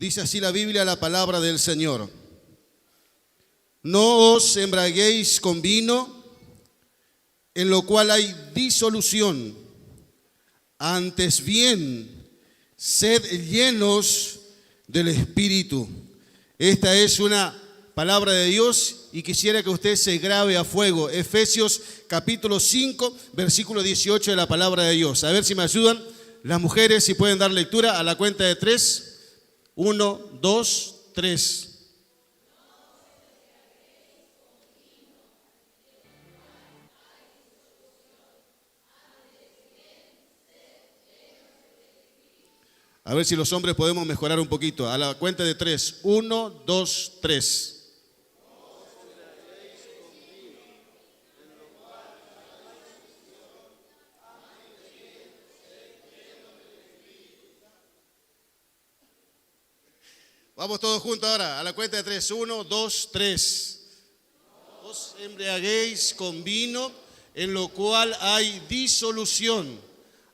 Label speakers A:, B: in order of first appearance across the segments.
A: Dice así la Biblia, la palabra del Señor. No os embriaguéis con vino, en lo cual hay disolución. Antes bien, sed llenos del Espíritu. Esta es una palabra de Dios y quisiera que usted se grabe a fuego. Efesios capítulo 5, versículo 18 de la palabra de Dios. A ver si me ayudan las mujeres, si pueden dar lectura a la cuenta de 3. 1, 2, 3. A ver si los hombres podemos mejorar un poquito. A la cuenta de 3. 1, 2, 3. Vamos todos juntos ahora. A la cuenta de 3. 1, 2, 3. No os embriaguéis con vino, en lo cual hay disolución.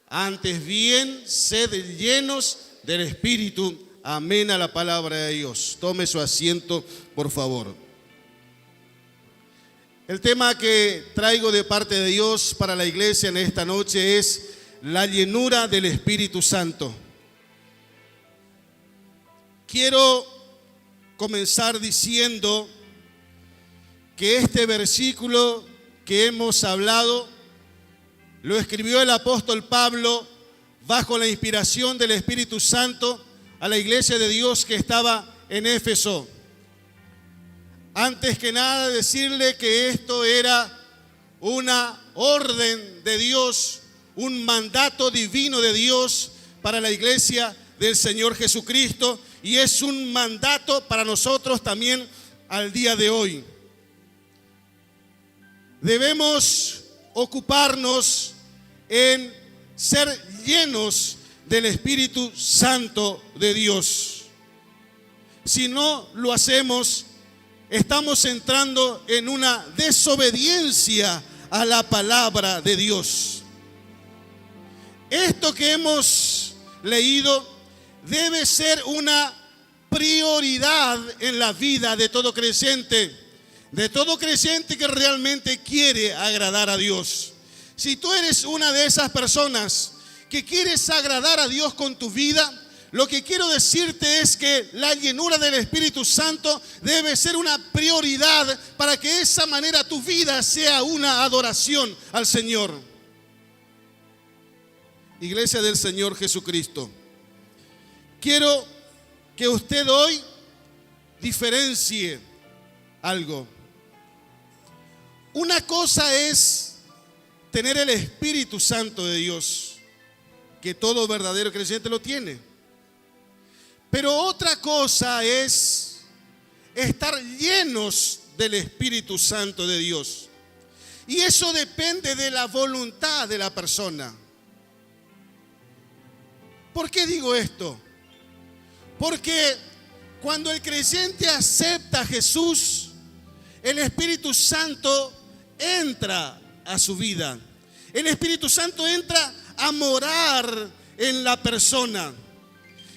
A: Antes bien, sed llenos del Espíritu. Amén a la palabra de Dios. Tome su asiento, por favor. El tema que traigo de parte de Dios para la iglesia en esta noche es la llenura del Espíritu Santo. Quiero comenzar diciendo que este versículo que hemos hablado lo escribió el apóstol Pablo bajo la inspiración del Espíritu Santo a la iglesia de Dios que estaba en Éfeso. Antes que nada decirle que esto era una orden de Dios, un mandato divino de Dios para la iglesia del Señor Jesucristo, y es un mandato para nosotros también al día de hoy. Debemos ocuparnos en ser llenos del Espíritu Santo de Dios. Si no lo hacemos, estamos entrando en una desobediencia a la palabra de Dios. Esto que hemos leído debe ser una prioridad en la vida de todo creyente que realmente quiere agradar a Dios. Si tú eres una de esas personas que quieres agradar a Dios con tu vida, lo que quiero decirte es que la llenura del Espíritu Santo debe ser una prioridad para que de esa manera tu vida sea una adoración al Señor. Iglesia del Señor Jesucristo, quiero que usted hoy diferencie algo. Una cosa es tener el Espíritu Santo de Dios, que todo verdadero creyente lo tiene. Pero otra cosa es estar llenos del Espíritu Santo de Dios. Y eso depende de la voluntad de la persona. ¿Por qué digo esto? Porque cuando el creyente acepta a Jesús, el Espíritu Santo entra a su vida. El Espíritu Santo entra a morar en la persona.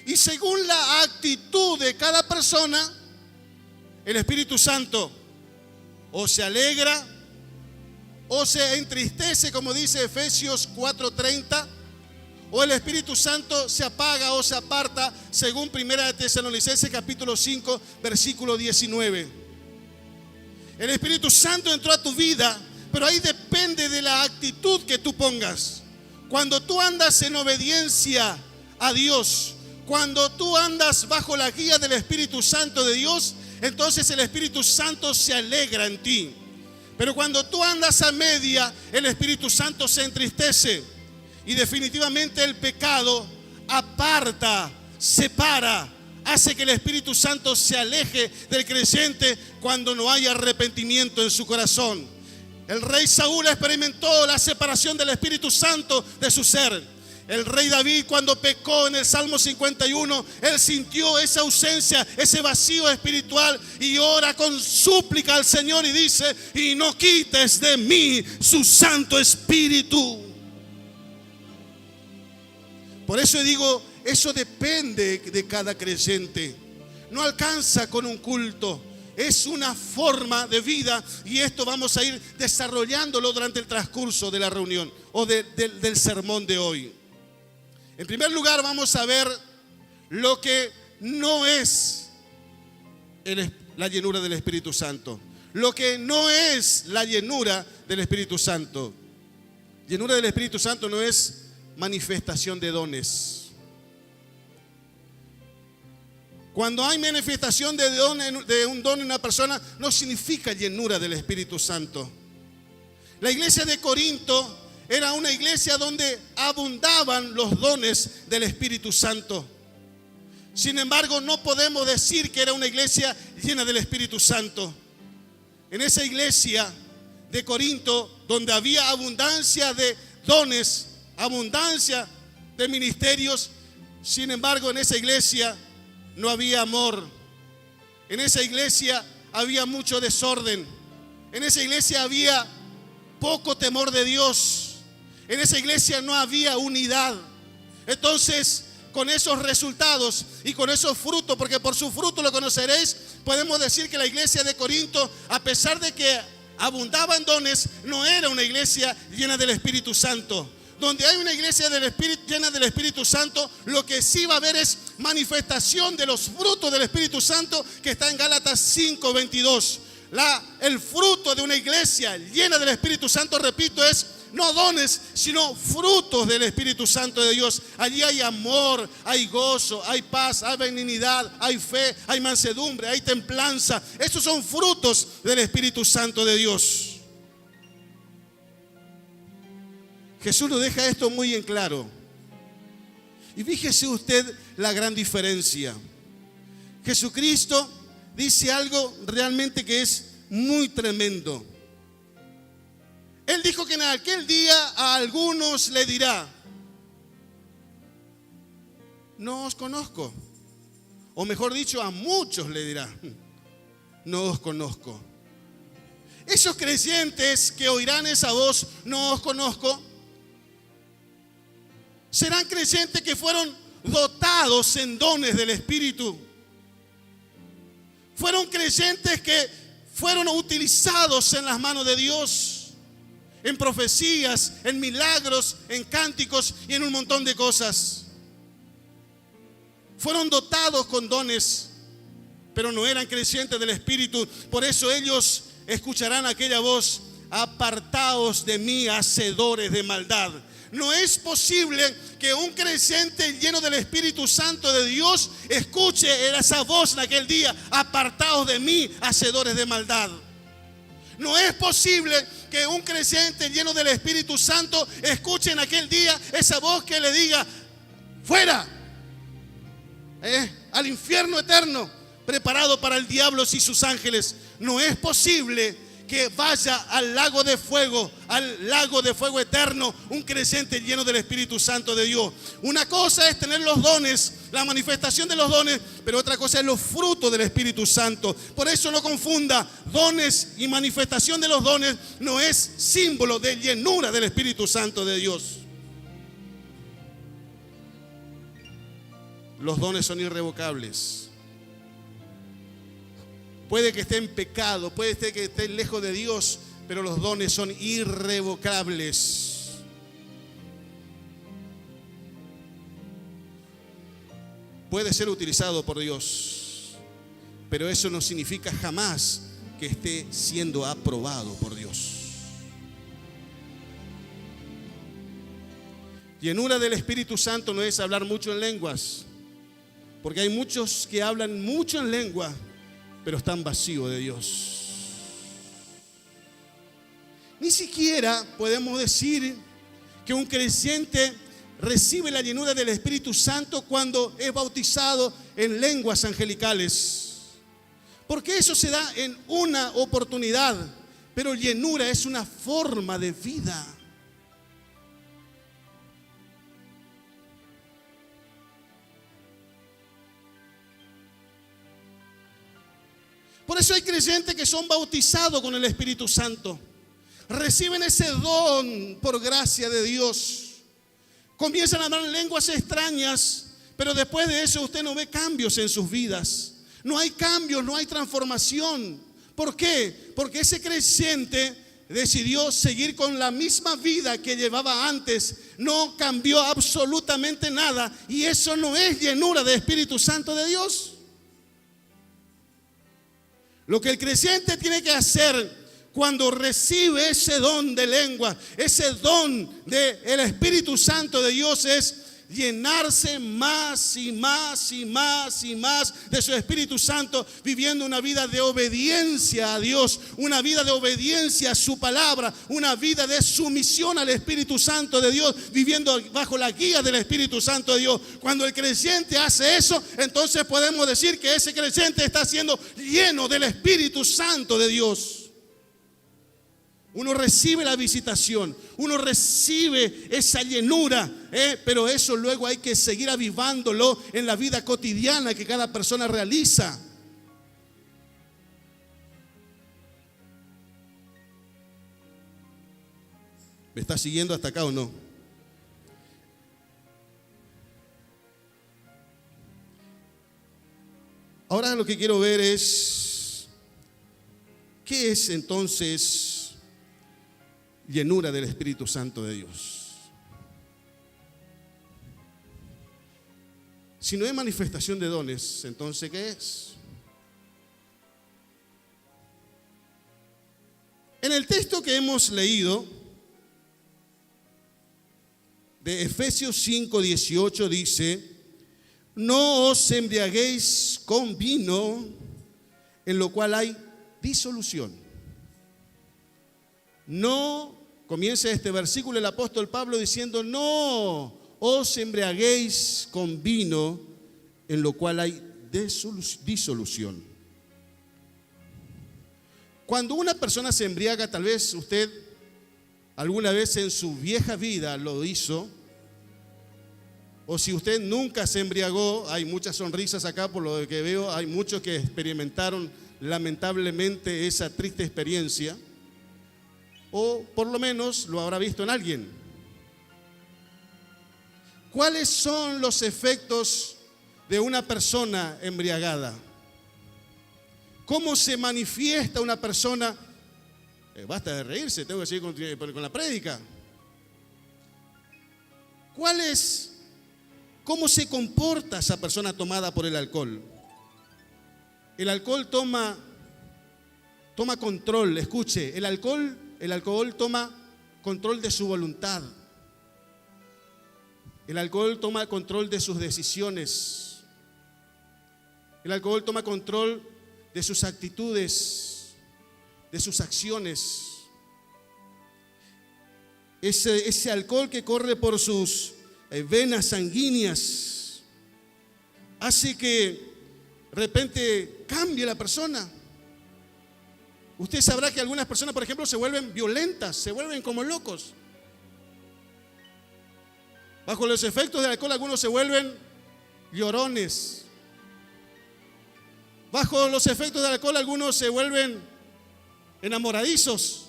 A: Y según la actitud de cada persona, el Espíritu Santo o se alegra o se entristece, como dice Efesios 4:30, o el Espíritu Santo se apaga o se aparta, según Primera de Tesalonicenses capítulo 5, versículo 19. El Espíritu Santo entró a tu vida, pero ahí depende de la actitud que tú pongas. Cuando tú andas en obediencia a Dios, cuando tú andas bajo la guía del Espíritu Santo de Dios, entonces el Espíritu Santo se alegra en ti. Pero cuando tú andas a media, el Espíritu Santo se entristece. Y definitivamente el pecado aparta, separa, hace que el Espíritu Santo se aleje del creyente cuando no hay arrepentimiento en su corazón. El rey Saúl experimentó la separación del Espíritu Santo de su ser. El rey David, cuando pecó en el Salmo 51, él sintió esa ausencia, ese vacío espiritual, y ora con súplica al Señor y dice: y no quites de mí su Santo Espíritu. Por eso digo, eso depende de cada creyente. No alcanza con un culto. Es una forma de vida y esto vamos a ir desarrollándolo durante el transcurso de la reunión o del sermón de hoy. En primer lugar vamos a ver lo que no es la llenura del Espíritu Santo. Lo que no es la llenura del Espíritu Santo. Llenura del Espíritu Santo no es manifestación de dones. Cuando hay manifestación de un don en una persona, no significa llenura del Espíritu Santo. La iglesia de Corinto era una iglesia donde abundaban los dones del Espíritu Santo. Sin embargo, no podemos decir que era una iglesia llena del Espíritu Santo. En esa iglesia de Corinto, donde había abundancia de dones, abundancia de ministerios, sin embargo, en esa iglesia no había amor. En esa iglesia había mucho desorden. En esa iglesia había poco temor de Dios. En esa iglesia no había unidad. Entonces, con esos resultados y con esos frutos, porque por su fruto lo conoceréis, podemos decir que la iglesia de Corinto, a pesar de que abundaban dones, no era una iglesia llena del Espíritu Santo. Donde hay una iglesia llena del Espíritu Santo, lo que sí va a haber es manifestación de los frutos del Espíritu Santo, que está en Gálatas 5:22. El fruto de una iglesia llena del Espíritu Santo, repito, es no dones, sino frutos del Espíritu Santo de Dios. Allí hay amor, hay gozo, hay paz, hay benignidad, hay fe, hay mansedumbre, hay templanza. Estos son frutos del Espíritu Santo de Dios. Jesús nos deja esto muy en claro. Y fíjese usted la gran diferencia. Jesucristo dice algo realmente que es muy tremendo. Él dijo que en aquel día a algunos le dirá: no os conozco. O mejor dicho, a muchos le dirá: no os conozco. Esos creyentes que oirán esa voz, no os conozco, serán creyentes que fueron dotados en dones del Espíritu. Fueron creyentes que fueron utilizados en las manos de Dios. En profecías, en milagros, en cánticos y en un montón de cosas. Fueron dotados con dones, pero no eran creyentes del Espíritu. Por eso ellos escucharán aquella voz: apartaos de mí, hacedores de maldad. No es posible que un creyente lleno del Espíritu Santo de Dios escuche esa voz en aquel día: apartaos de mí, hacedores de maldad. No es posible que un creyente lleno del Espíritu Santo escuche en aquel día esa voz que le diga: fuera, al infierno eterno preparado para el diablo y sus ángeles. No es posible que vaya al lago de fuego eterno un creyente lleno del Espíritu Santo de Dios. Una cosa es tener los dones, la manifestación de los dones, pero otra cosa es los frutos del Espíritu Santo. Por eso no confunda: dones y manifestación de los dones no es símbolo de llenura del Espíritu Santo de Dios. Los dones son irrevocables. Puede que esté en pecado, puede que esté lejos de Dios, pero los dones son irrevocables. Puede ser utilizado por Dios, pero eso no significa jamás que esté siendo aprobado por Dios. Llenura del Espíritu Santo no es hablar mucho en lenguas, porque hay muchos que hablan mucho en lengua, pero están vacíos de Dios. Ni siquiera podemos decir que un creyente recibe la llenura del Espíritu Santo cuando es bautizado en lenguas angelicales, porque eso se da en una oportunidad, pero llenura es una forma de vida. Por eso hay creyentes que son bautizados con el Espíritu Santo. Reciben ese don por gracia de Dios. Comienzan a hablar lenguas extrañas, Pero después de eso usted no ve cambios en sus vidas. No hay cambios, no hay transformación. ¿Por qué? Porque ese creyente decidió seguir con la misma vida que llevaba antes. No cambió absolutamente nada. Y eso no es llenura del Espíritu Santo de Dios. Lo que el creyente tiene que hacer cuando recibe ese don de lengua, ese don del Espíritu Santo de Dios, es llenarse más y más y más y más de su Espíritu Santo, viviendo una vida de obediencia a Dios, una vida de obediencia a su palabra, una vida de sumisión al Espíritu Santo de Dios, viviendo bajo la guía del Espíritu Santo de Dios. Cuando el creyente hace eso, entonces podemos decir que ese creyente está siendo lleno del Espíritu Santo de Dios. Uno recibe la visitación, uno recibe esa llenura, pero eso luego hay que seguir avivándolo en la vida cotidiana que cada persona realiza. ¿Me está siguiendo hasta acá o no? Ahora lo que quiero ver es, ¿qué es entonces llenura del Espíritu Santo de Dios? Si no hay manifestación de dones, entonces ¿qué es? En el texto que hemos leído de Efesios 5:18 dice: no os embriaguéis con vino, en lo cual hay disolución. No, comienza este versículo el apóstol Pablo diciendo: no os embriaguéis con vino, en lo cual hay disolución. Cuando una persona se embriaga, tal vez usted alguna vez en su vieja vida lo hizo, o si usted nunca se embriagó, hay muchas sonrisas acá por lo que veo, hay muchos que experimentaron lamentablemente esa triste experiencia, o por lo menos lo habrá visto en alguien. ¿Cuáles son los efectos de una persona embriagada? ¿Cómo se manifiesta una persona? Basta de reírse, tengo que seguir con la prédica. ¿Cómo se comporta esa persona tomada por el alcohol? El alcohol toma control, escuche, el alcohol toma control de su voluntad. El alcohol toma control de sus decisiones. El alcohol toma control de sus actitudes, de sus acciones. Ese alcohol que corre por sus venas sanguíneas hace que de repente cambie la persona. Usted sabrá que algunas personas, por ejemplo, se vuelven violentas, se vuelven como locos. Bajo los efectos del alcohol, algunos se vuelven llorones. Bajo los efectos del alcohol, algunos se vuelven enamoradizos.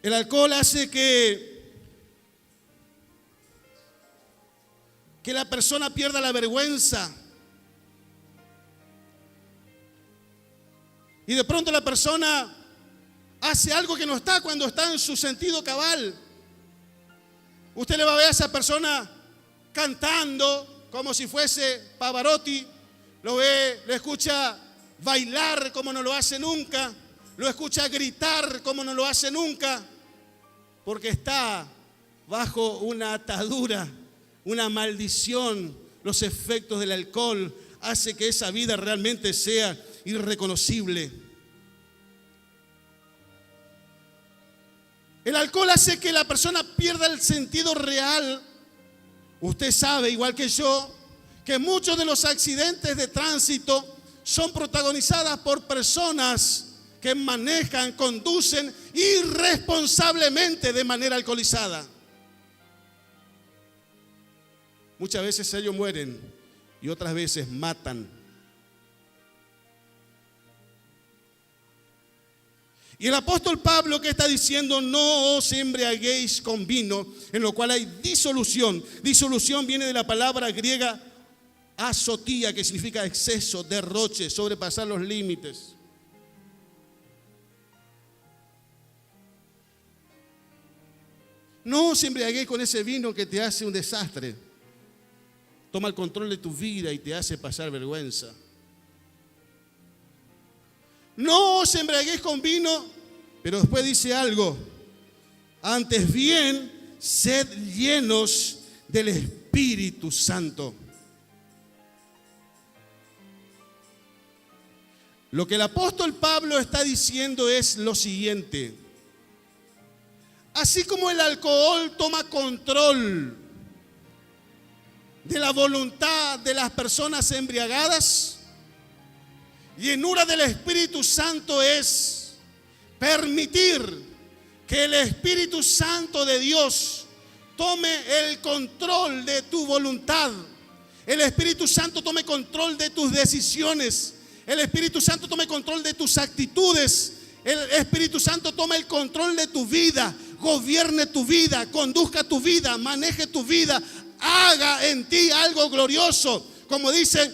A: El alcohol hace que la persona pierda la vergüenza. Y de pronto la persona hace algo que no está cuando está en su sentido cabal. Usted le va a ver a esa persona cantando como si fuese Pavarotti, lo escucha bailar como no lo hace nunca, lo escucha gritar como no lo hace nunca, porque está bajo una atadura, una maldición. Los efectos del alcohol hace que esa vida realmente sea irreconocible. El alcohol hace que la persona pierda el sentido real. Usted sabe, igual que yo, que muchos de los accidentes de tránsito son protagonizadas por personas que manejan, conducen irresponsablemente de manera alcoholizada. Muchas veces ellos mueren y otras veces matan. Y el apóstol Pablo, ¿qué está diciendo? No os embriaguéis con vino, en lo cual hay disolución. Disolución viene de la palabra griega azotía, que significa exceso, derroche, sobrepasar los límites. No os embriaguéis con ese vino que te hace un desastre. Toma el control de tu vida y te hace pasar vergüenza. No os embriaguéis con vino, pero después dice algo. Antes bien, sed llenos del Espíritu Santo. Lo que el apóstol Pablo está diciendo es lo siguiente. Así como el alcohol toma control de la voluntad de las personas embriagadas, llenura del Espíritu Santo es permitir que el Espíritu Santo de Dios tome el control de tu voluntad. El Espíritu Santo tome control de tus decisiones. El Espíritu Santo tome control de tus actitudes. El Espíritu Santo toma el control de tu vida. Gobierne tu vida, conduzca tu vida, maneje tu vida. Haga en ti algo glorioso. Como dice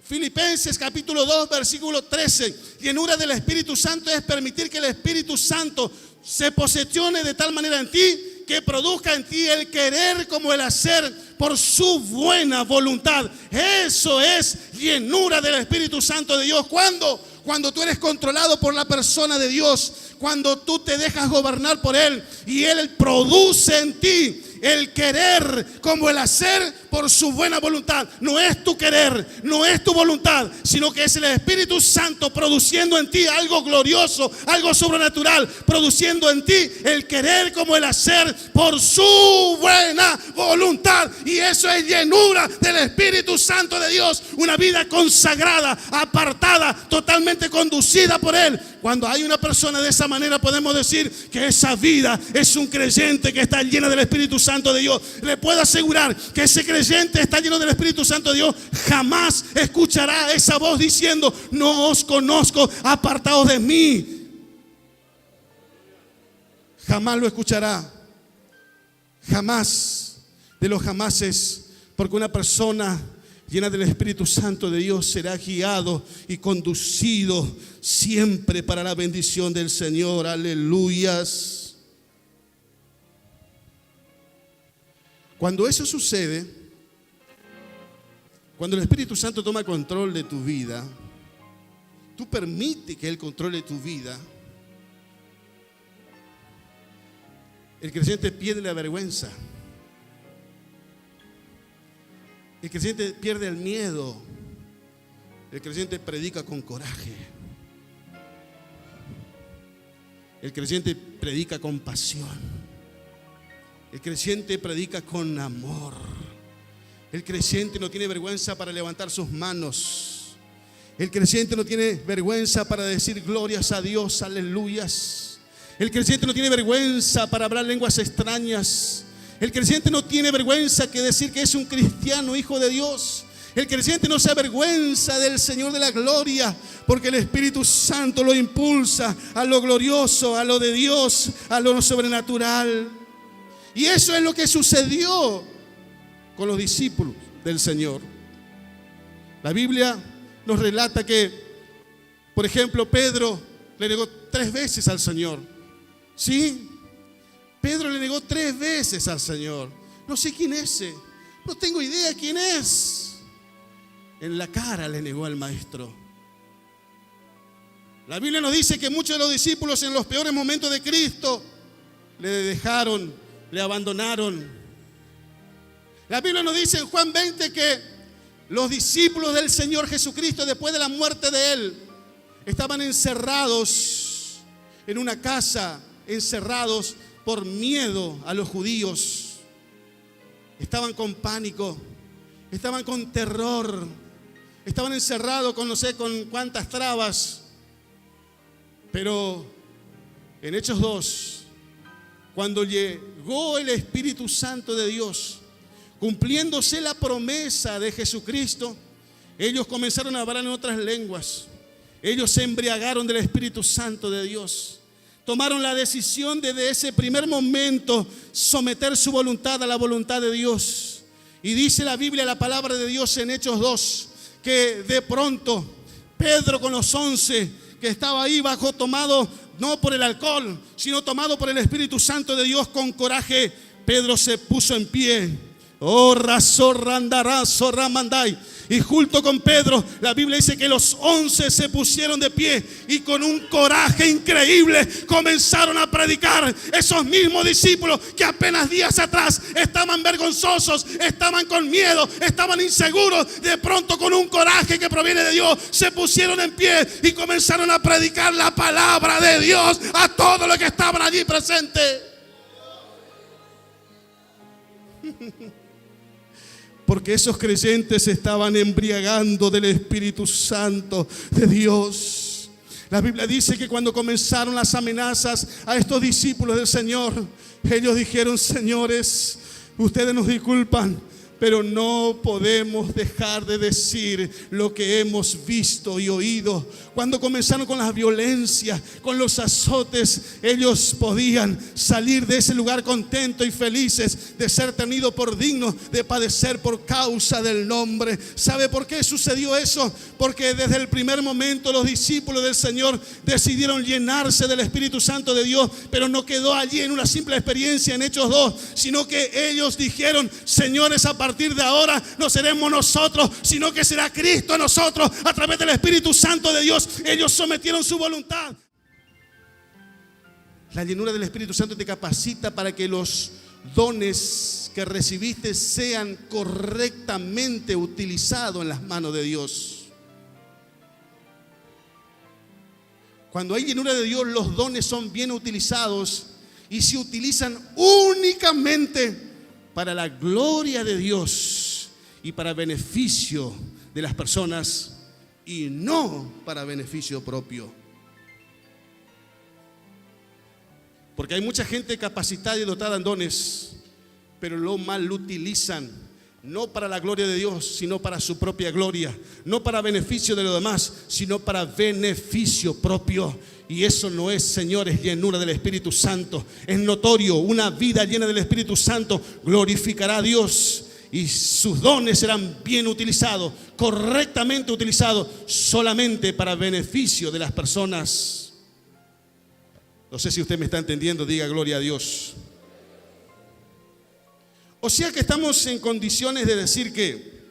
A: Filipenses capítulo 2 versículo 13, llenura del Espíritu Santo es permitir que el Espíritu Santo se posesione de tal manera en ti que produzca en ti el querer como el hacer por su buena voluntad. Eso es llenura del Espíritu Santo de Dios. Cuando tú eres controlado por la persona de Dios, cuando tú te dejas gobernar por Él y Él produce en ti el querer como el hacer por su buena voluntad. No es tu querer, no es tu voluntad, sino que es el Espíritu Santo produciendo en ti algo glorioso, algo sobrenatural, produciendo en ti el querer como el hacer por su buena voluntad. Y eso es llenura del Espíritu Santo de Dios, una vida consagrada, apartada, totalmente conducida por Él. Cuando hay una persona de esa manera, podemos decir que esa vida es un creyente que está llena del Espíritu Santo de Dios. Le puedo asegurar que ese creyente está lleno del Espíritu Santo de Dios. Jamás escuchará esa voz diciendo: no os conozco, apartaos de mí. Jamás lo escuchará. Jamás de los jamases. Porque una persona llena del Espíritu Santo de Dios será guiado y conducido siempre para la bendición del Señor. Aleluyas. Cuando eso sucede, cuando el Espíritu Santo toma control de tu vida, tú permites que Él controle tu vida, el creyente pierde la vergüenza. El creyente pierde el miedo. El creyente predica con coraje. El creyente predica con pasión. El creyente predica con amor. El creyente no tiene vergüenza para levantar sus manos. El creyente no tiene vergüenza para decir glorias a Dios, aleluyas. El creyente no tiene vergüenza para hablar lenguas extrañas. El creyente no tiene vergüenza que decir que es un cristiano, hijo de Dios. El creyente no se avergüenza del Señor de la gloria, porque el Espíritu Santo lo impulsa a lo glorioso, a lo de Dios, a lo sobrenatural. Y eso es lo que sucedió con los discípulos del Señor. La Biblia nos relata que, por ejemplo, Pedro le negó 3 veces al Señor. ¿Sí? Pedro le negó 3 veces al Señor. No sé quién es ese. No tengo idea quién es. En la cara le negó al Maestro. La Biblia nos dice que muchos de los discípulos en los peores momentos de Cristo le dejaron, le abandonaron. La Biblia nos dice en Juan 20 que los discípulos del Señor Jesucristo, después de la muerte de Él, estaban encerrados en una casa, encerrados por miedo a los judíos. Estaban con pánico, estaban con terror, estaban encerrados con no sé con cuántas trabas. Pero en Hechos 2, cuando llegó el Espíritu Santo de Dios, cumpliéndose la promesa de Jesucristo, ellos comenzaron a hablar en otras lenguas. Ellos se embriagaron del Espíritu Santo de Dios. Tomaron la decisión de desde ese primer momento someter su voluntad a la voluntad de Dios. Y dice la Biblia, la palabra de Dios en Hechos 2, que de pronto Pedro con los 11 que estaba ahí bajo, tomado no por el alcohol, sino tomado por el Espíritu Santo de Dios, con coraje, Pedro se puso en pie. Oh, razorrandarazo ramandai. Y junto con Pedro, la Biblia dice que los 11 se pusieron de pie y con un coraje increíble comenzaron a predicar. Esos mismos discípulos que apenas días atrás estaban vergonzosos, estaban con miedo, estaban inseguros, de pronto con un coraje que proviene de Dios, se pusieron en pie y comenzaron a predicar la palabra de Dios a todos los que estaban allí presentes. Porque esos creyentes se estaban embriagando del Espíritu Santo de Dios. La Biblia dice que cuando comenzaron las amenazas a estos discípulos del Señor, ellos dijeron: señores, ustedes nos disculpan, pero no podemos dejar de decir lo que hemos visto y oído. Cuando comenzaron con las violencias, con los azotes, ellos podían salir de ese lugar contentos y felices de ser tenidos por dignos de padecer por causa del nombre. ¿Sabe por qué sucedió eso? Porque desde el primer momento los discípulos del Señor decidieron llenarse del Espíritu Santo de Dios, pero no quedó allí en una simple experiencia en Hechos 2, sino que ellos dijeron: señores, a partir de ahora no seremos nosotros, sino que será Cristo en nosotros a través del Espíritu Santo de Dios. Ellos sometieron su voluntad. La llenura del Espíritu Santo te capacita para que los dones que recibiste sean correctamente utilizados en las manos de Dios. Cuando hay llenura de Dios, los dones son bien utilizados y se utilizan únicamente para la gloria de Dios y para beneficio de las personas, y no para beneficio propio. Porque hay mucha gente capacitada y dotada en dones, pero lo mal utilizan, no para la gloria de Dios, sino para su propia gloria, no para beneficio de los demás, sino para beneficio propio. Y eso no es, señores, llenura del Espíritu Santo. Es notorio, una vida llena del Espíritu Santo glorificará a Dios y sus dones serán bien utilizados, correctamente utilizados, solamente para beneficio de las personas. No sé si usted me está entendiendo, diga gloria a Dios. O sea que estamos en condiciones de decir que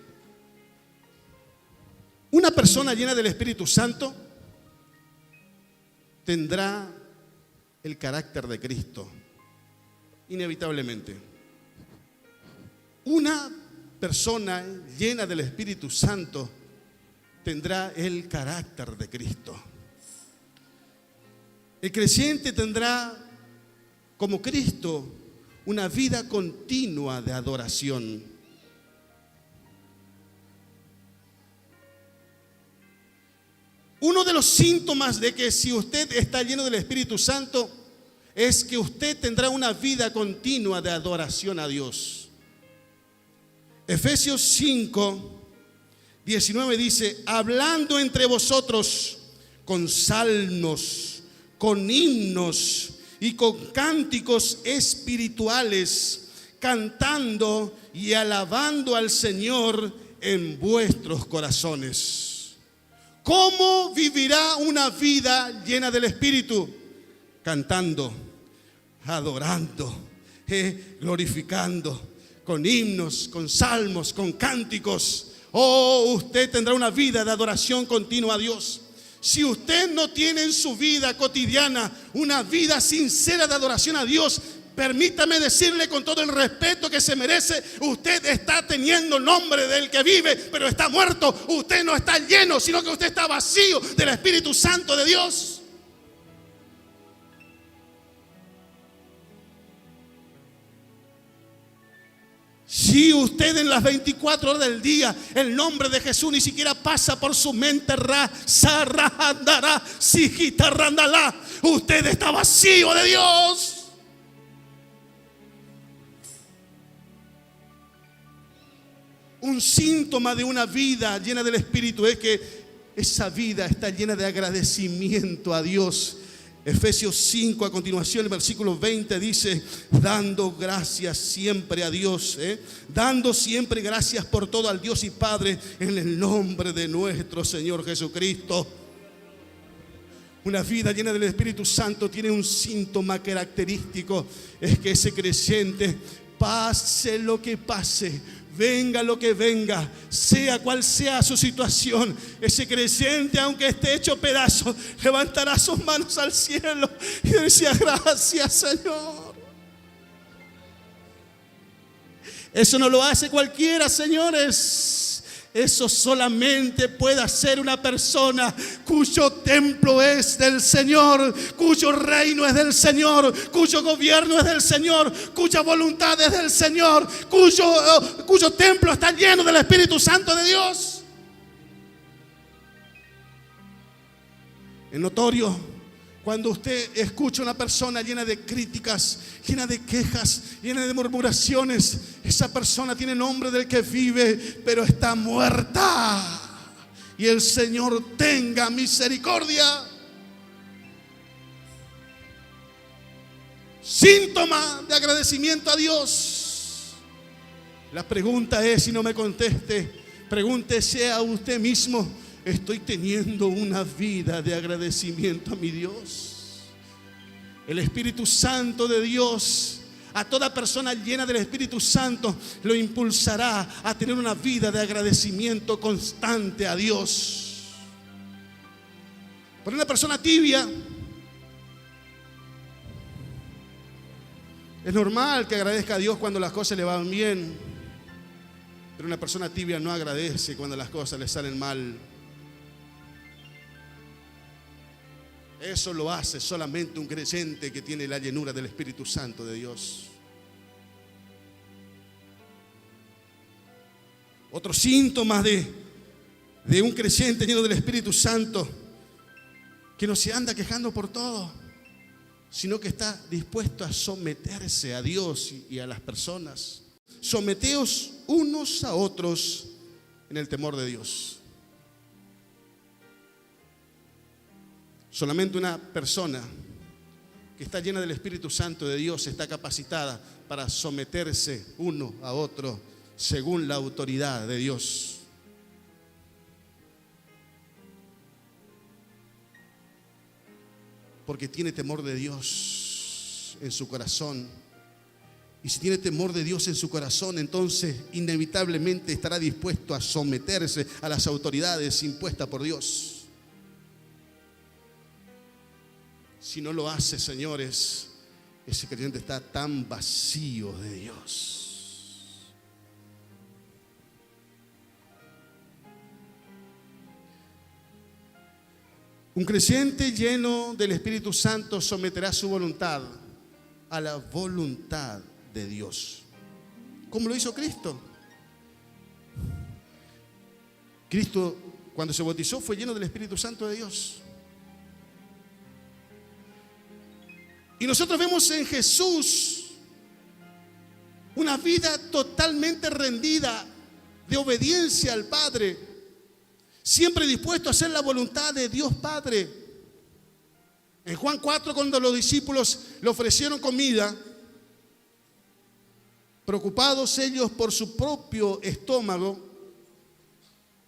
A: una persona llena del Espíritu Santo tendrá el carácter de Cristo, inevitablemente. Una persona llena del Espíritu Santo tendrá el carácter de Cristo. El creyente tendrá, como Cristo, una vida continua de adoración. Uno de los síntomas de que si usted está lleno del Espíritu Santo es que usted tendrá una vida continua de adoración a Dios. Efesios 5:19 dice: hablando entre vosotros con salmos, con himnos y con cánticos espirituales, cantando y alabando al Señor en vuestros corazones. ¿Cómo vivirá una vida llena del Espíritu? Cantando, adorando, glorificando, con himnos, con salmos, con cánticos. Oh, usted tendrá una vida de adoración continua a Dios. Si usted no tiene en su vida cotidiana una vida sincera de adoración a Dios, permítame decirle con todo el respeto que se merece, usted está teniendo nombre del que vive, pero está muerto. Usted no está lleno, sino que usted está vacío del Espíritu Santo de Dios. Si usted en las 24 horas del día el nombre de Jesús ni siquiera pasa por su mente, usted está vacío de Dios. Un síntoma de una vida llena del Espíritu es que esa vida está llena de agradecimiento a Dios. Efesios 5, a continuación, el versículo 20 dice: dando gracias siempre a Dios, dando siempre gracias por todo al Dios y Padre, en el nombre de nuestro Señor Jesucristo. Una vida llena del Espíritu Santo tiene un síntoma característico: es que ese creyente, pase lo que pase, venga lo que venga, sea cual sea su situación, ese creyente, aunque esté hecho pedazos, levantará sus manos al cielo y decía: gracias, Señor. Eso no lo hace cualquiera, señores. Eso solamente puede hacer una persona cuyo templo es del Señor, cuyo reino es del Señor, cuyo gobierno es del Señor, cuya voluntad es del Señor, cuyo templo está lleno del Espíritu Santo de Dios. Es notorio cuando usted escucha a una persona llena de críticas, llena de quejas, llena de murmuraciones. Esa persona tiene nombre del que vive, pero está muerta. Y el Señor tenga misericordia. Síntoma de agradecimiento a Dios. La pregunta es, si no me conteste, pregúntese a usted mismo: ¿estoy teniendo una vida de agradecimiento a mi Dios? El Espíritu Santo de Dios, a toda persona llena del Espíritu Santo, lo impulsará a tener una vida de agradecimiento constante a Dios. Pero una persona tibia, es normal que agradezca a Dios cuando las cosas le van bien, pero una persona tibia no agradece cuando las cosas le salen mal. Eso lo hace solamente un creyente que tiene la llenura del Espíritu Santo de Dios. Otros síntomas de un creyente lleno del Espíritu Santo: que no se anda quejando por todo, sino que está dispuesto a someterse a Dios y a las personas. Someteos unos a otros en el temor de Dios. Solamente una persona que está llena del Espíritu Santo de Dios está capacitada para someterse uno a otro según la autoridad de Dios. Porque tiene temor de Dios en su corazón. Y si tiene temor de Dios en su corazón, entonces inevitablemente estará dispuesto a someterse a las autoridades impuestas por Dios. Si no lo hace, señores, ese creyente está tan vacío de Dios. Un creyente lleno del Espíritu Santo someterá su voluntad a la voluntad de Dios, como lo hizo Cristo. Cristo, cuando se bautizó, fue lleno del Espíritu Santo de Dios. Y nosotros vemos en Jesús una vida totalmente rendida, de obediencia al Padre, siempre dispuesto a hacer la voluntad de Dios Padre. En Juan 4, cuando los discípulos le ofrecieron comida, preocupados ellos por su propio estómago,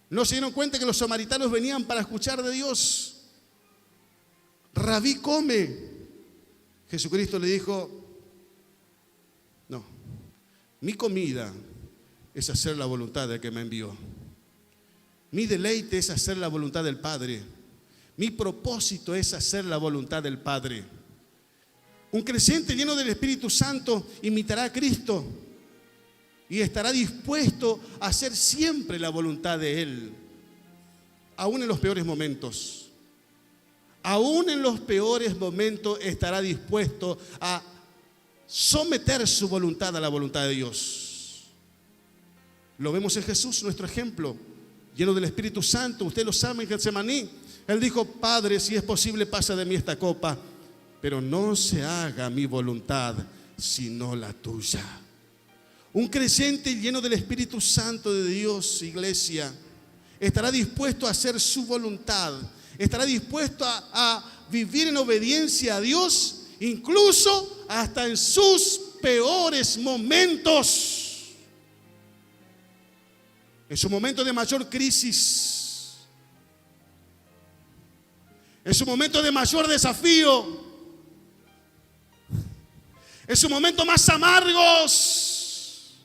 A: no se dieron cuenta que los samaritanos venían para escuchar de Dios. Rabí, come. Jesucristo le dijo: no, mi comida es hacer la voluntad del que me envió. Mi deleite es hacer la voluntad del Padre. Mi propósito es hacer la voluntad del Padre. Un creyente lleno del Espíritu Santo imitará a Cristo y estará dispuesto a hacer siempre la voluntad de Él, aún en los peores momentos. Aún en los peores momentos estará dispuesto a someter su voluntad a la voluntad de Dios. Lo vemos en Jesús, nuestro ejemplo, lleno del Espíritu Santo. Usted lo sabe, en Getsemaní Él dijo: Padre, si es posible, pasa de mí esta copa, pero no se haga mi voluntad, sino la tuya. Un creyente lleno del Espíritu Santo de Dios, iglesia, estará dispuesto a hacer su voluntad, estará dispuesto a vivir en obediencia a Dios, incluso hasta en sus peores momentos, en su momento de mayor crisis, en su momento de mayor desafío, en su momento más amargos,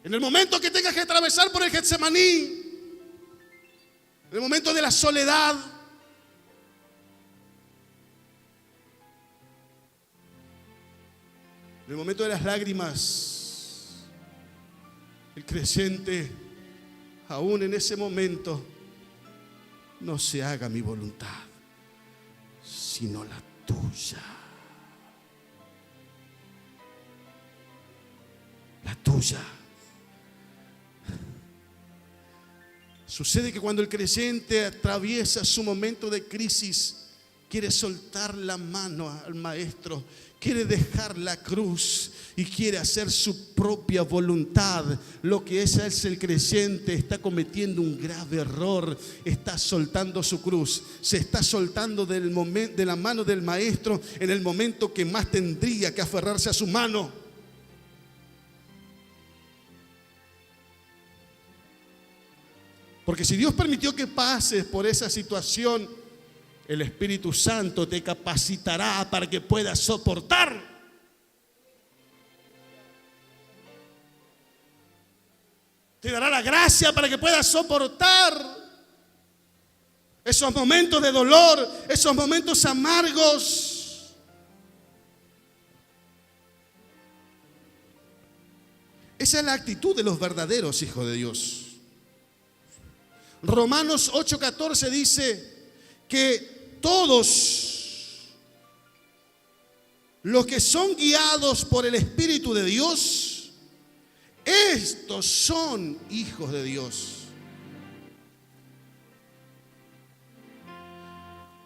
A: en el momento que tengas que atravesar por el Getsemaní, en el momento de la soledad, en el momento de las lágrimas, el creyente, aún en ese momento, no se haga mi voluntad, sino la tuya. La tuya. Sucede que cuando el creyente atraviesa su momento de crisis, quiere soltar la mano al maestro, quiere dejar la cruz y quiere hacer su propia voluntad. Lo que es el creyente está cometiendo un grave error, está soltando su cruz, se está soltando de la mano del maestro en el momento que más tendría que aferrarse a su mano. Porque si Dios permitió que pases por esa situación, el Espíritu Santo te capacitará para que puedas soportar. Te dará la gracia para que puedas soportar esos momentos de dolor, esos momentos amargos. Esa es la actitud de los verdaderos hijos de Dios. Romanos 8:14 dice que todos los que son guiados por el Espíritu de Dios, estos son hijos de Dios.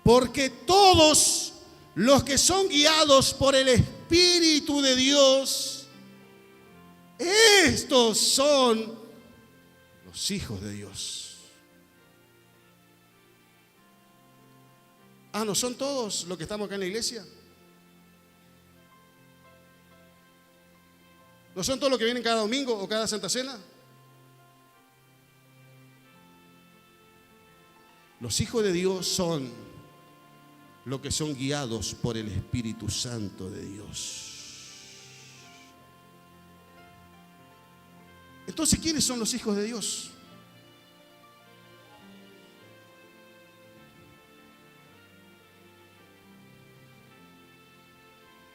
A: Porque todos los que son guiados por el Espíritu de Dios, estos son los hijos de Dios. ¿No son todos los que estamos acá en la iglesia? ¿No son todos los que vienen cada domingo o cada Santa Cena? Los hijos de Dios son los que son guiados por el Espíritu Santo de Dios. Entonces, ¿quiénes son los hijos de Dios?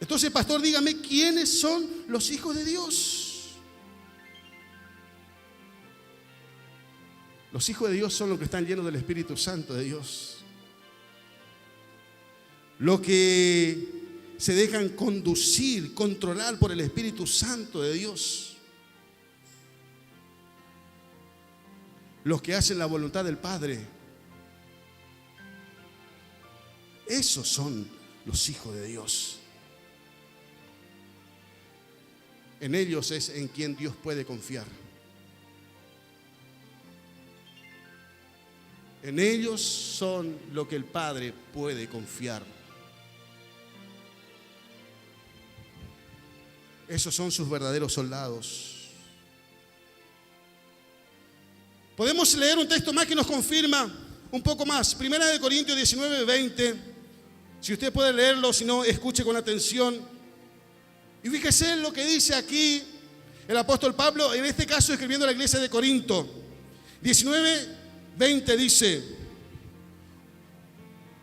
A: Entonces, pastor, dígame, ¿quiénes son los hijos de Dios? Los hijos de Dios son los que están llenos del Espíritu Santo de Dios. Los que se dejan conducir, controlar por el Espíritu Santo de Dios. Los que hacen la voluntad del Padre. Esos son los hijos de Dios. En ellos es en quien Dios puede confiar. En ellos son lo que el Padre puede confiar. Esos son sus verdaderos soldados. Podemos leer un texto más que nos confirma un poco más. Primera de Corintios 19:20. Si usted puede leerlo, si no, escuche con atención. Y fíjese lo que dice aquí el apóstol Pablo, en este caso escribiendo a la iglesia de Corinto. 19:20 dice: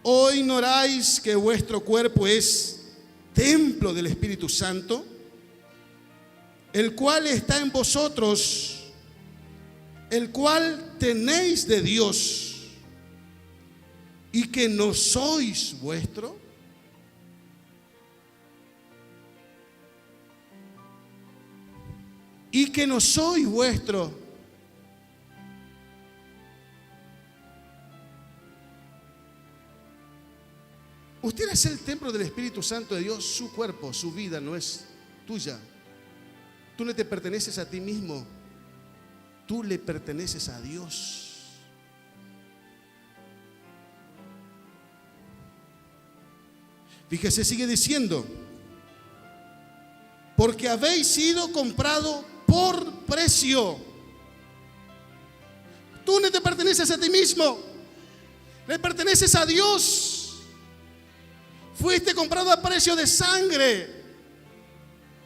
A: ¿o ignoráis que vuestro cuerpo es templo del Espíritu Santo, el cual está en vosotros, el cual tenéis de Dios, y que no sois vuestro? Y que no sois vuestro. Usted es el templo del Espíritu Santo de Dios. Su cuerpo, su vida no es tuya. Tú no te perteneces a ti mismo. Tú le perteneces a Dios. Fíjese, sigue diciendo, porque habéis sido comprado por precio. Tú no te perteneces a ti mismo, le perteneces a Dios. Fuiste comprado a precio de sangre,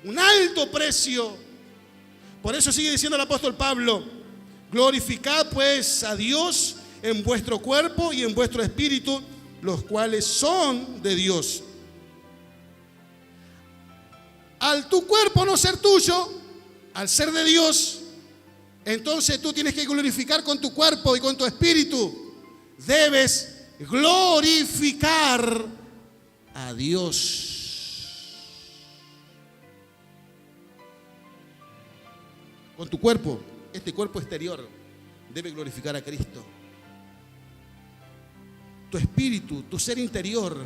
A: un alto precio. Por eso sigue diciendo el apóstol Pablo, glorificad pues a Dios en vuestro cuerpo y en vuestro espíritu, los cuales son de Dios. Al tu cuerpo no ser tuyo, al ser de Dios, entonces tú tienes que glorificar con tu cuerpo y con tu espíritu. Debes glorificar a Dios. Con tu cuerpo, este cuerpo exterior, debe glorificar a Cristo. Tu espíritu, tu ser interior,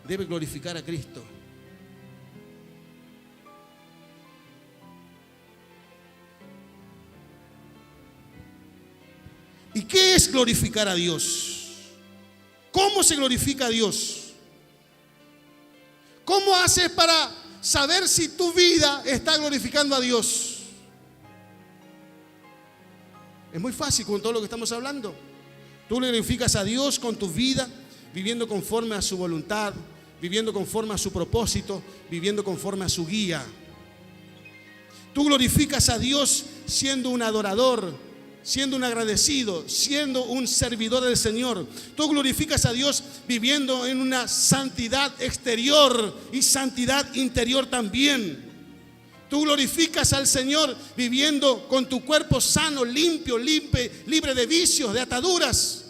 A: debe glorificar a Cristo. ¿Y qué es glorificar a Dios? ¿Cómo se glorifica a Dios? ¿Cómo haces para saber si tu vida está glorificando a Dios? Es muy fácil con todo lo que estamos hablando. Tú le glorificas a Dios con tu vida, viviendo conforme a su voluntad, viviendo conforme a su propósito, viviendo conforme a su guía. Tú glorificas a Dios siendo un adorador, siendo un agradecido, siendo un servidor del Señor. Tú glorificas a Dios viviendo en una santidad exterior y santidad interior también. Tú glorificas al Señor viviendo con tu cuerpo sano, limpio, libre de vicios, de ataduras.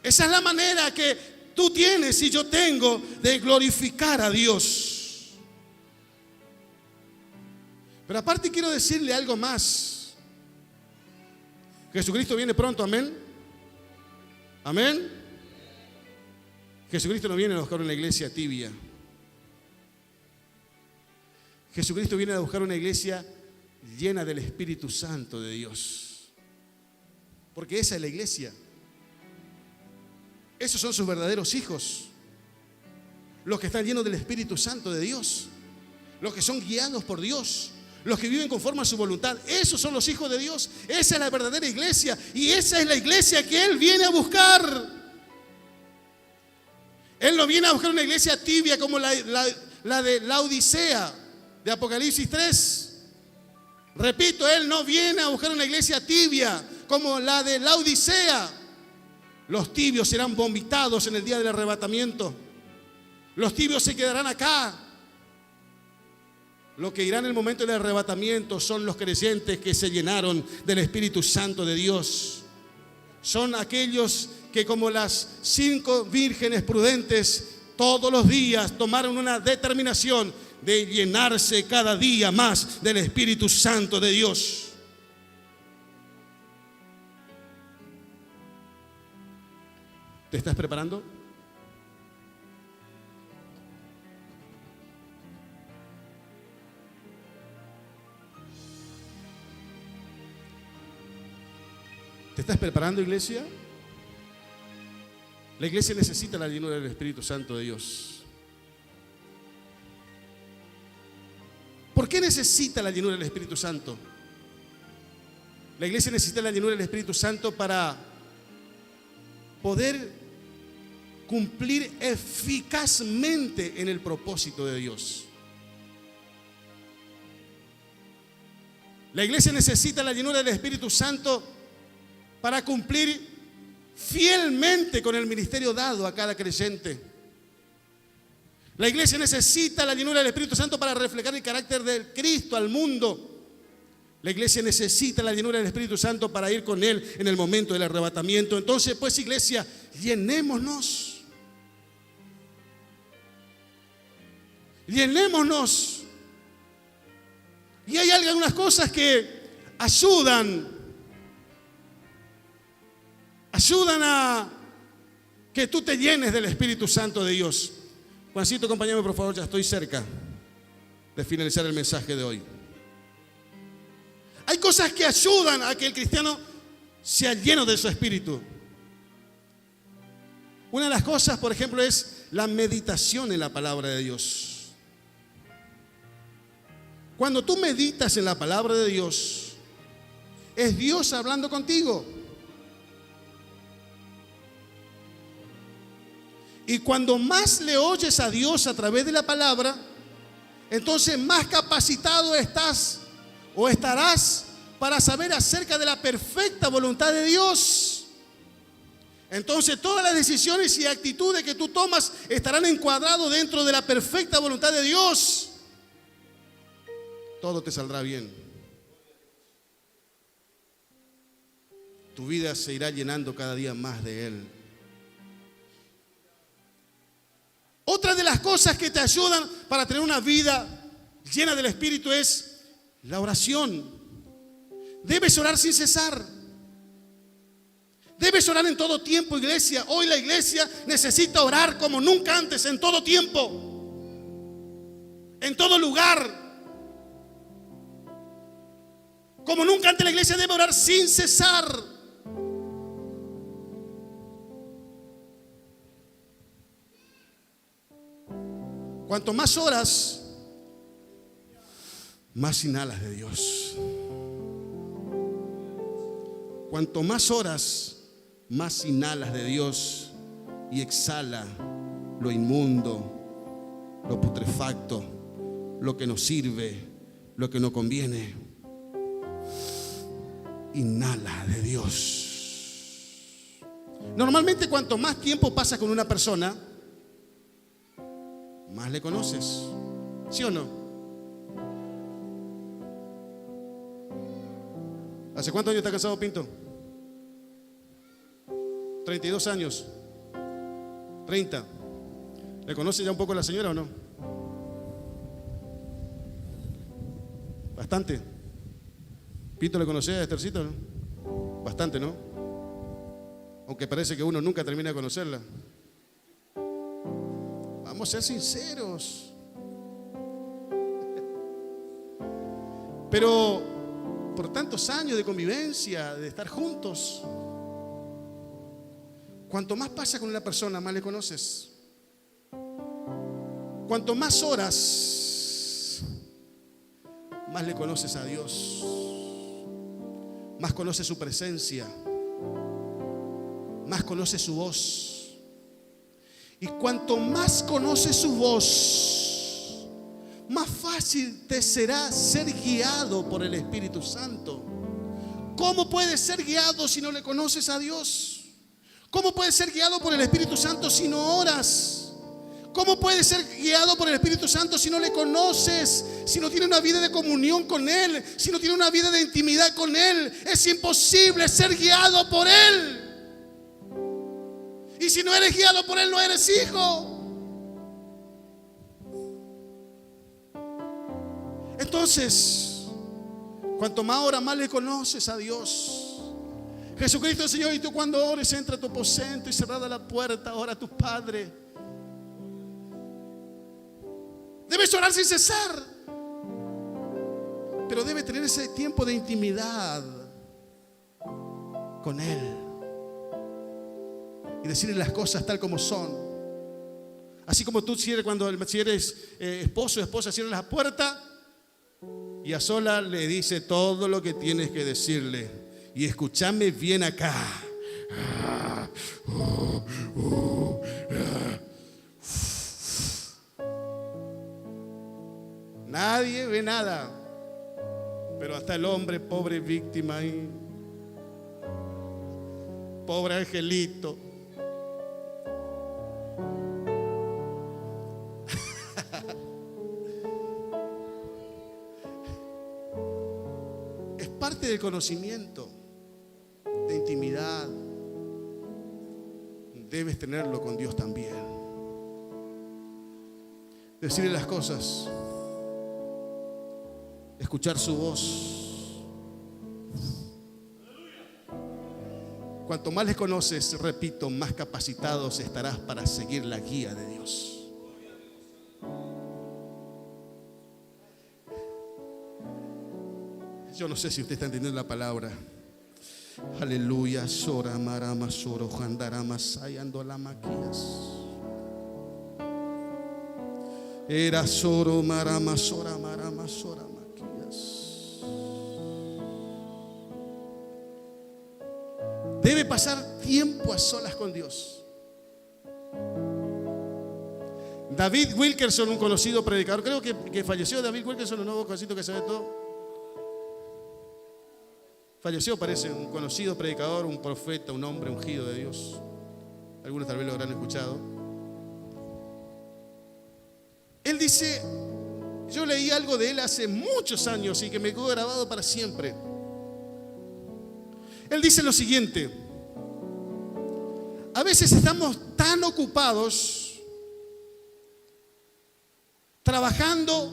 A: Esa es la manera que tú tienes y yo tengo de glorificar a Dios. Pero aparte quiero decirle algo más. Jesucristo viene pronto, amén. Amén. Jesucristo no viene a buscar una iglesia tibia. Jesucristo viene a buscar una iglesia llena del Espíritu Santo de Dios. Porque esa es la iglesia. Esos son sus verdaderos hijos. Los que están llenos del Espíritu Santo de Dios. Los que son guiados por Dios. Los que viven conforme a su voluntad. Esos son los hijos de Dios. Esa es la verdadera iglesia. Y esa es la iglesia que Él viene a buscar. Él no viene a buscar una iglesia tibia como la de la Odisea de Apocalipsis 3. Repito, Él no viene a buscar una iglesia tibia como la de la Odisea. Los tibios serán vomitados en el día del arrebatamiento. Los tibios se quedarán acá. Lo que irá en el momento del arrebatamiento son los creyentes que se llenaron del Espíritu Santo de Dios. Son aquellos que, como las 5 vírgenes prudentes, todos los días tomaron una determinación de llenarse cada día más del Espíritu Santo de Dios. ¿Te estás preparando? ¿Te estás preparando, iglesia? La iglesia necesita la llenura del Espíritu Santo de Dios. ¿Por qué necesita la llenura del Espíritu Santo? La iglesia necesita la llenura del Espíritu Santo para poder cumplir eficazmente en el propósito de Dios. La iglesia necesita la llenura del Espíritu Santo para cumplir fielmente con el ministerio dado a cada creyente. La iglesia necesita la llenura del Espíritu Santo para reflejar el carácter de Cristo al mundo. La iglesia necesita la llenura del Espíritu Santo para ir con Él en el momento del arrebatamiento. Entonces, pues, iglesia, llenémonos. Llenémonos. Y hay algunas cosas que ayudan a que tú te llenes del Espíritu Santo de Dios. Juancito, acompáñame por favor, ya estoy cerca de finalizar el mensaje de hoy. Hay cosas que ayudan a que el cristiano sea lleno de su espíritu. Una de las cosas, por ejemplo, es la meditación en la palabra de Dios. Cuando tú meditas en la palabra de Dios, es Dios hablando contigo. Y cuando más le oyes a Dios a través de la palabra, entonces más capacitado estás o estarás para saber acerca de la perfecta voluntad de Dios. Entonces todas las decisiones y actitudes que tú tomas estarán encuadrados dentro de la perfecta voluntad de Dios. Todo te saldrá bien. Tu vida se irá llenando cada día más de Él. Otra de las cosas que te ayudan para tener una vida llena del Espíritu es la oración. Debes orar sin cesar. Debes orar en todo tiempo, iglesia. Hoy la iglesia necesita orar como nunca antes, en todo tiempo, en todo lugar. Como nunca antes la iglesia debe orar sin cesar. Cuanto más oras, más inhalas de Dios. Cuanto más oras, más inhalas de Dios y exhala lo inmundo, lo putrefacto, lo que no sirve, lo que no conviene. Inhala de Dios. Normalmente cuanto más tiempo pasas con una persona, más le conoces. ¿Sí o no? ¿Hace cuántos años está casado Pinto? 32 años. 30. ¿Le conoce ya un poco la señora o no? Bastante. ¿Pinto le conocía a Estercito, no? Bastante, ¿no? Aunque parece que uno nunca termina de conocerla. Vamos a ser sinceros. Pero por tantos años de convivencia, de estar juntos, cuanto más pasa con una persona, más le conoces. Cuanto más horas, más le conoces a Dios. Más conoces su presencia. Más conoces su voz. Y cuanto más conoces su voz, más fácil te será ser guiado por el Espíritu Santo. ¿Cómo puedes ser guiado si no le conoces a Dios? ¿Cómo puedes ser guiado por el Espíritu Santo si no oras? ¿Cómo puedes ser guiado por el Espíritu Santo si no le conoces? Si no tienes una vida de comunión con Él, si no tienes una vida de intimidad con Él. Es imposible ser guiado por Él. Y si no eres guiado por Él, no eres hijo. Entonces, cuanto más oras, más le conoces a Dios. Jesucristo el Señor, y tú cuando ores, entra a tu aposento y cerrada la puerta, ora a tu Padre. Debes orar sin cesar, pero debe tener ese tiempo de intimidad con Él y decirle las cosas tal como son. Así como tú si eres esposo o esposa, cierras la puerta y a sola le dice todo lo que tienes que decirle. Y escúchame bien acá. Nadie ve nada, pero hasta el hombre, pobre víctima ahí, pobre angelito. Es parte del conocimiento, de intimidad. Debes tenerlo con Dios también. Decirle las cosas, escuchar su voz. Cuanto más les conoces, repito, más capacitados estarás para seguir la guía de Dios. Yo no sé si usted está entendiendo la palabra. Aleluya. Sora marama soro jandarama sayando la maquillas. Era soro marama sora maquillas. Debe pasar tiempo a solas con Dios. David Wilkerson, un conocido predicador, creo que falleció David Wilkerson, un nuevo cosito que se ve todo. Falleció, parece, un conocido predicador, un profeta, un hombre ungido de Dios. Algunos tal vez lo habrán escuchado. Él dice, yo leí algo de él hace muchos años y que me quedó grabado para siempre. Él dice lo siguiente: a veces estamos tan ocupados trabajando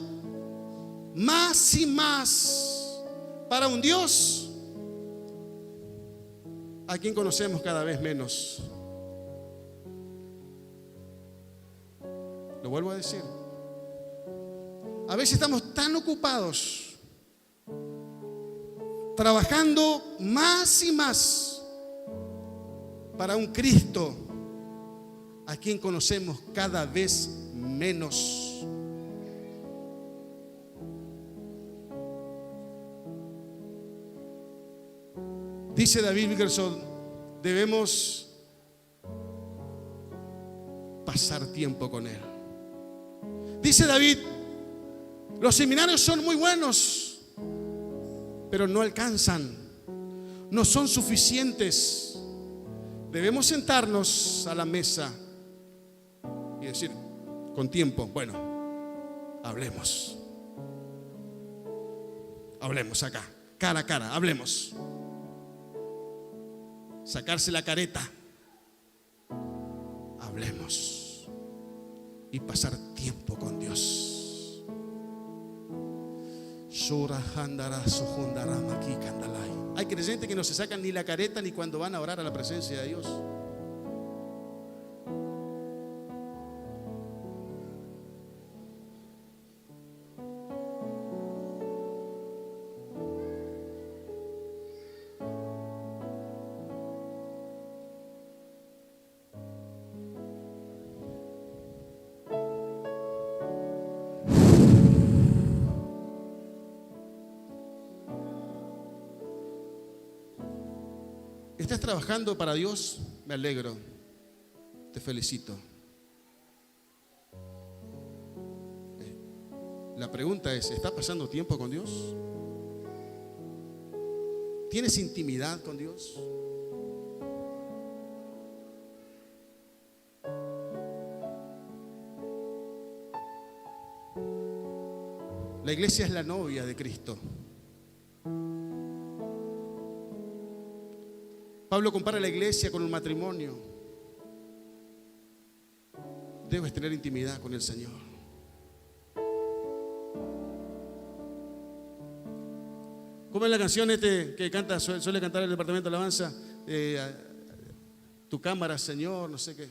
A: más y más para un Dios a quien conocemos cada vez menos. Lo vuelvo a decir. A veces estamos tan ocupados trabajando más y más para un Cristo a quien conocemos cada vez menos. Dice David Wilkerson, debemos pasar tiempo con Él. Dice David, los seminarios son muy buenos, pero no alcanzan, no son suficientes. Debemos sentarnos a la mesa y decir, con tiempo, bueno, hablemos acá, cara a cara, hablemos. Sacarse la careta, hablemos y pasar tiempo con Dios. Hay creyentes que no se sacan ni la careta ni cuando van a orar a la presencia de Dios. ¿Estás trabajando para Dios? Me alegro, te felicito. La pregunta es, ¿estás pasando tiempo con Dios? ¿Tienes intimidad con Dios? La iglesia es la novia de Cristo. Pablo compara la iglesia con un matrimonio. Debes tener intimidad con el Señor. ¿Cómo es la canción que canta, suele cantar el departamento de alabanza? Tu cámara, Señor, no sé qué.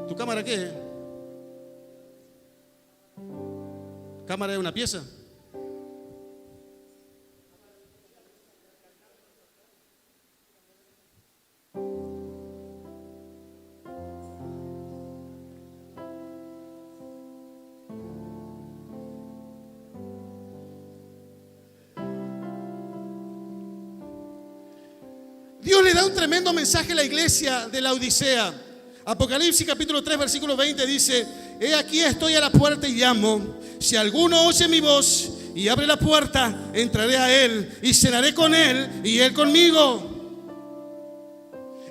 A: ¿Tu cámara qué? ¿Cámara de una pieza? Dios le da un tremendo mensaje a la iglesia de la Odisea. Apocalipsis capítulo 3 versículo 20 dice: he aquí estoy a la puerta y llamo. Si alguno oye mi voz y abre la puerta, entraré a él y cenaré con él y él conmigo.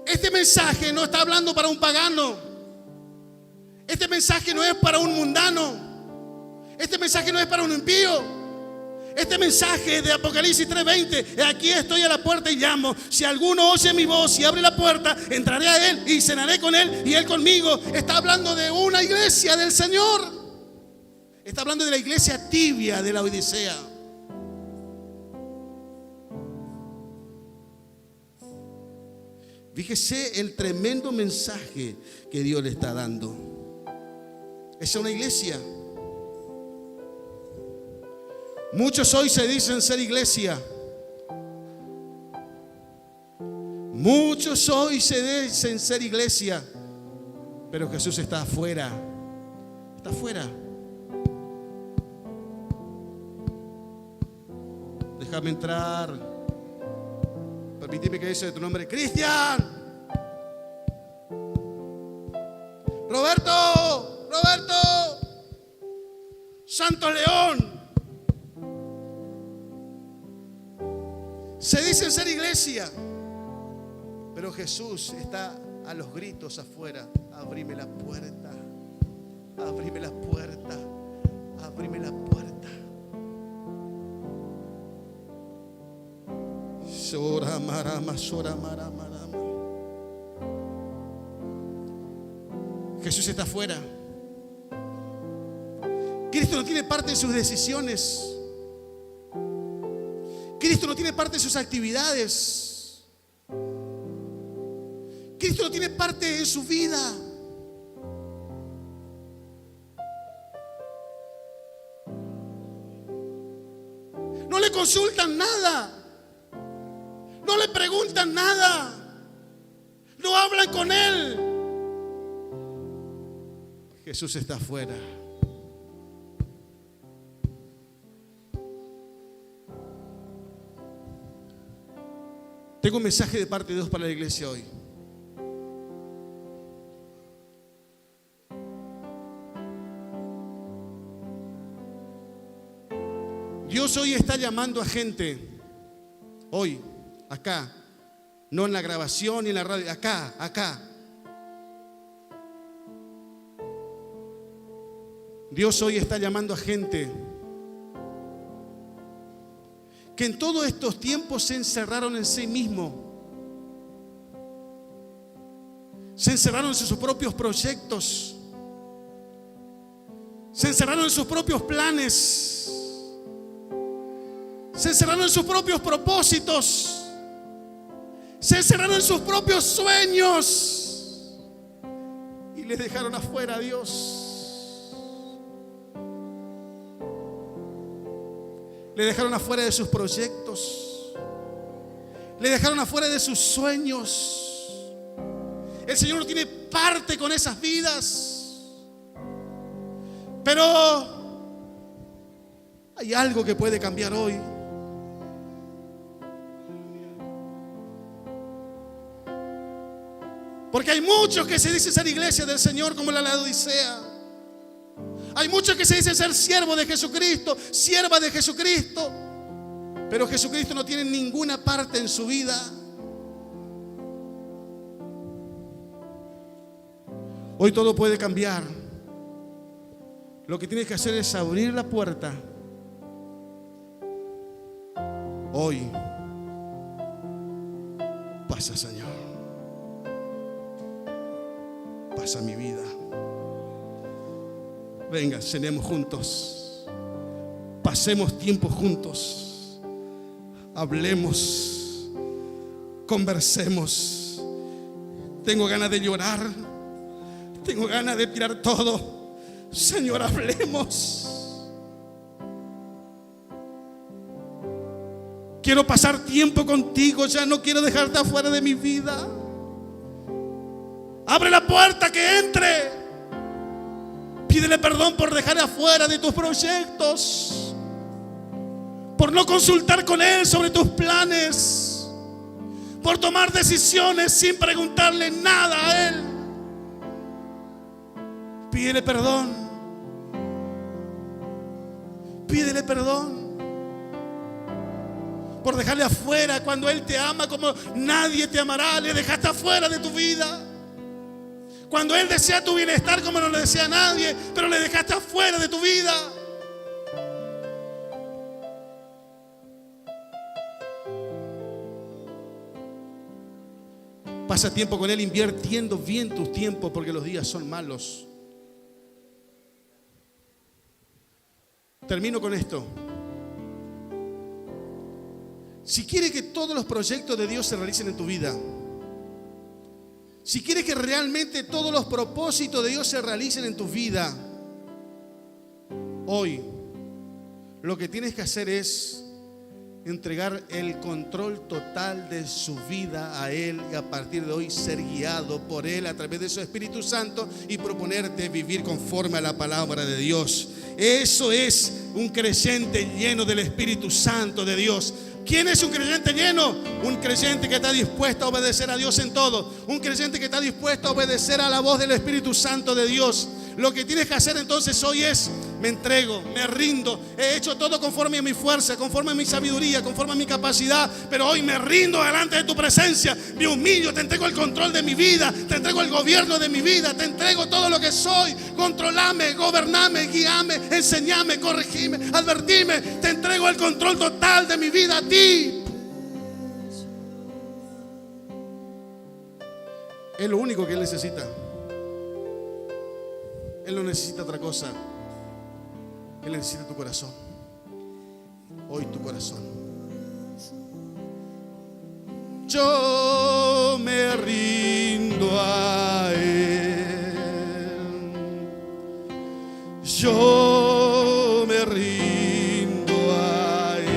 A: Este mensaje no está hablando para un pagano. Este mensaje no es para un mundano. Este mensaje no es para un impío. Este mensaje de Apocalipsis 3:20, aquí estoy a la puerta y llamo. Si alguno oye mi voz y abre la puerta, entraré a él y cenaré con él y él conmigo. Está hablando de una iglesia del Señor. Está hablando de la iglesia tibia de la Odisea. Fíjese el tremendo mensaje que Dios le está dando. es una iglesia. Muchos hoy se dicen ser iglesia. Muchos hoy se dicen ser iglesia, pero Jesús está afuera. Está afuera. Déjame entrar. Permíteme que dice de tu nombre: Cristian, Roberto, Santo León. Se dicen ser iglesia, pero Jesús está a los gritos afuera. Abrime la puerta, abrime la puerta, abrime la puerta. Sora marama, sora marama. Jesús está afuera. Cristo no tiene parte en sus decisiones. Cristo no tiene parte en sus actividades. Cristo no tiene parte en su vida. No le consultan nada. No le preguntan nada. No hablan con Él. Jesús está afuera. Tengo un mensaje de parte de Dios para la iglesia hoy. Dios hoy está llamando a gente, hoy, acá, no en la grabación ni en la radio, acá. Dios hoy está llamando a gente que en todos estos tiempos se encerraron en sí mismos. Se encerraron en sus propios proyectos. Se encerraron en sus propios planes. Se encerraron en sus propios propósitos. Se encerraron en sus propios sueños. Y les dejaron afuera a Dios. Le dejaron afuera de sus proyectos. Le dejaron afuera de sus sueños. El Señor no tiene parte con esas vidas. Pero hay algo que puede cambiar hoy. Porque hay muchos que se dicen ser iglesia del Señor como la Laodicea. Hay muchos que se dicen ser siervos de Jesucristo, siervas de Jesucristo, pero Jesucristo no tiene ninguna parte en su vida. Hoy todo puede cambiar. Lo que tienes que hacer es abrir la puerta. Hoy pasa, Señor. Pasa mi vida. Venga, cenemos juntos. Pasemos tiempo juntos. Hablemos. Conversemos. Tengo ganas de llorar. Tengo ganas de tirar todo. Señor, hablemos. Quiero pasar tiempo contigo. Ya no quiero dejarte afuera de mi vida. Abre la puerta, que entre. Pídele perdón por dejar afuera de tus proyectos, por no consultar con Él sobre tus planes, por tomar decisiones sin preguntarle nada a Él. Pídele perdón. Pídele perdón por dejarle afuera cuando Él te ama como nadie te amará. Le dejaste afuera de tu vida. Cuando Él desea tu bienestar como no lo desea nadie, pero le dejaste afuera de tu vida. Pasa tiempo con Él invirtiendo bien tus tiempos, porque los días son malos. Termino con esto. Si quieres que todos los proyectos de Dios se realicen en tu vida, si quieres que realmente todos los propósitos de Dios se realicen en tu vida, Hoy lo que tienes que hacer es entregar el control total de su vida a Él, y a partir de hoy ser guiado por Él a través de su Espíritu Santo y proponerte vivir conforme a la palabra de Dios. Eso es un creyente lleno del Espíritu Santo de Dios. ¿Quién es un creyente lleno? Un creyente que está dispuesto a obedecer a Dios en todo. Un creyente que está dispuesto a obedecer a la voz del Espíritu Santo de Dios. Lo que tienes que hacer entonces hoy es: me entrego, me rindo. He hecho todo conforme a mi fuerza, conforme a mi sabiduría, conforme a mi capacidad, pero hoy me rindo delante de tu presencia. Me humillo, te entrego el control de mi vida, te entrego el gobierno de mi vida, te entrego todo lo que soy. Controlame, gobername, guíame, enseñame, corregime, advertime. Te entrego el control total de mi vida a ti. Es lo único que Él necesita. Él no necesita otra cosa. Él necesita tu corazón. Hoy tu corazón. Yo me rindo a Él. Yo me rindo a Él.